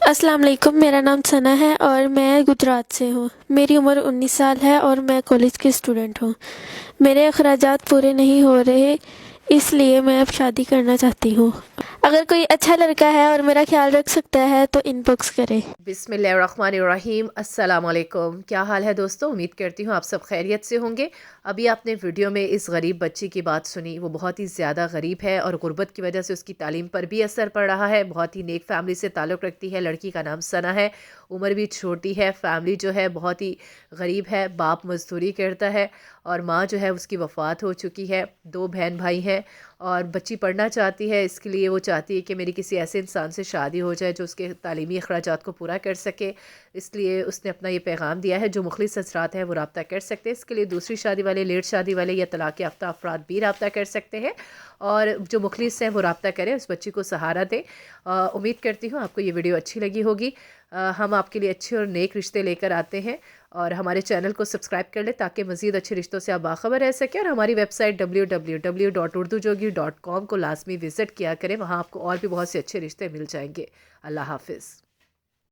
अस्सलाम वालेकुम। मेरा नाम सना है और मैं गुजरात से हूँ। मेरी उम्र 19 साल है और मैं कॉलेज की स्टूडेंट हूँ। मेरे अखराजात पूरे नहीं हो रहे, इसलिए मैं अब शादी करना चाहती हूँ। अगर कोई अच्छा लड़का है और मेरा ख्याल रख सकता है तो इनबॉक्स करें। बिस्मिल्लाहिर्रहमानिर्रहीम। अस्सलाम वालेकुम। क्या हाल है दोस्तों? उम्मीद करती हूँ आप सब खैरियत से होंगे। अभी आपने वीडियो में इस गरीब बच्ची की बात सुनी। वो बहुत ही ज़्यादा गरीब है और गुर्बत की वजह से उसकी तालीम पर भी असर पड़ रहा है। बहुत ही नेक फैमिली से ताल्लुक़ रखती है। लड़की का नाम सना है, उम्र भी छोटी है। फैमिली जो है बहुत ही गरीब है। बाप मज़दूरी करता है और माँ जो है उसकी वफ़ात हो चुकी है। 2 बहन भाई हैं और बच्ची पढ़ना चाहती है। इसके लिए वो चाहती है कि मेरी किसी ऐसे इंसान से शादी हो जाए जो उसके तालीमी अखराजात को पूरा कर सके। इसलिए उसने अपना ये पैगाम दिया है, जो मुखलिस हज़रात हैं वो रब्ता कर सकते हैं। इसके लिए दूसरी शादी वाले, लेट शादी वाले या तलाक़ याफ्ता अफराद भी रब्ता कर सकते हैं और जो मुखलिस हैं वो रब्ता करें, उस बच्ची को सहारा दें। उम्मीद करती हूँ आपको ये वीडियो अच्छी लगी होगी। हम आपके लिए अच्छे और नेक रिश्ते लेकर आते हैं और हमारे चैनल को सब्सक्राइब कर लें ताकि मज़ीद अच्छे रिश्तों से आप बाखबर रह सकें। और हमारी वेबसाइट www.urdujogi.com को लाजमी विज़िट किया करें, वहाँ आपको और भी बहुत से अच्छे रिश्ते मिल जाएंगे। अल्लाह हाफ़िज़।